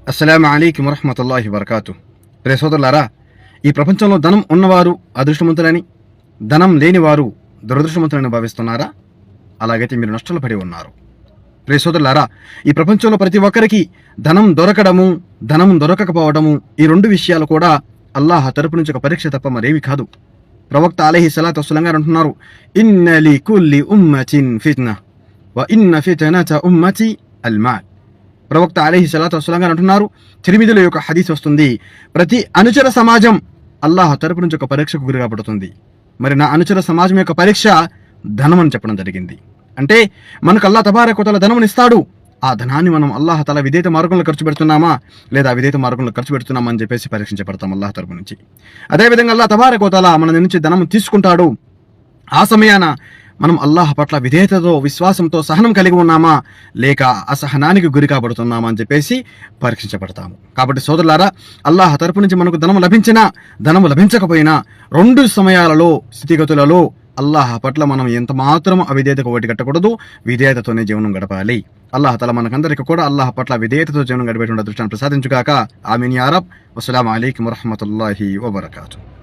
అస్సలాము అలైకుం వరహ్మతుల్లాహి వబరకాతు. ప్రియ సోదరులారా, ఈ ప్రపంచంలో ధనం ఉన్నవారు అదృష్టవంతులని, ధనం లేనివారు దురదృష్టవంతులని భావిస్తున్నారా? అలాగైతే మీరు నష్టాలు పడి ఉన్నారు. ప్రియ సోదరులారా, ఈ ప్రపంచంలో ప్రతి ఒక్కరికి ధనం దొరకడము, ధనం దొరకకపోవడము, ఈ రెండు విషయాలు కూడా అల్లాహ్ తరపు నుంచి ఒక పరీక్ష తప్ప మరేమి కాదు. ప్రవక్త అలైహి సలాతు వస్సలాం గారు అంటున్నారు, ఇన్న లి కుల్లి ఉమ్మతిన్ ఫిత్న వ ఇన్న ఫిత్నత ఉమ్మతి అల్ మాల్. ప్రవక్త అలైహి సలాతు వస్సలాం గారు అంటున్నారు, తిర్మిదిలో యొక్క హదీస్ వస్తుంది, ప్రతి అనుచర సమాజం అల్లాహ్ తరపు నుంచి ఒక పరీక్షకు గురి కాబడుతుంది. మరి నా అనుచర సమాజం యొక్క పరీక్ష ధనం అని చెప్పడం జరిగింది. అంటే మనకు అల్లాహ్ తబారక వ తఆలా ధనం ఇస్తాడు. ఆ ధనాన్ని మనం అల్లాహ్ తఆలా విధేయత మార్గంలో ఖర్చు పెడుతున్నామా లేదా అవిధేయత మార్గంలో ఖర్చు పెడుతున్నామా అని చెప్పేసి పరీక్షించబడతాం అల్లాహ్ తరపు నుంచి. అదేవిధంగా అల్లాహ్ తబారక వ తఆలా మన నుంచి ధనం తీసుకుంటాడు. ఆ సమయాన మనం అల్లాహ్ పట్ల విధేయతతో, విశ్వాసంతో, సహనం కలిగి ఉన్నామా లేక అసహనానికి గురి కాబడుతున్నామా అని చెప్పేసి పరీక్షించబడతాము. కాబట్టి సోదరులారా, అల్లాహ్ తరపు నుంచి మనకు ధనం లభించినా, ధనము లభించకపోయినా, రెండు సమయాలలో, స్థితిగతులలో అల్లాహ్ పట్ల మనం ఎంత మాత్రం అవిధేయతకు ఒకటి కట్టకూడదు, విధేయతతోనే జీవనం గడపాలి. అల్లాహ్ తఆలా మనకందరికీ కూడా అల్లాహ్ పట్ల విధేయతతో జీవనం గడిపేటువంటి అదృష్టాన్ని ప్రసాదించుగాక. ఆమీన్ యా రబ్. వస్సలాము అలైకుం వరహ్మతుల్లాహి వబరకాతుహు.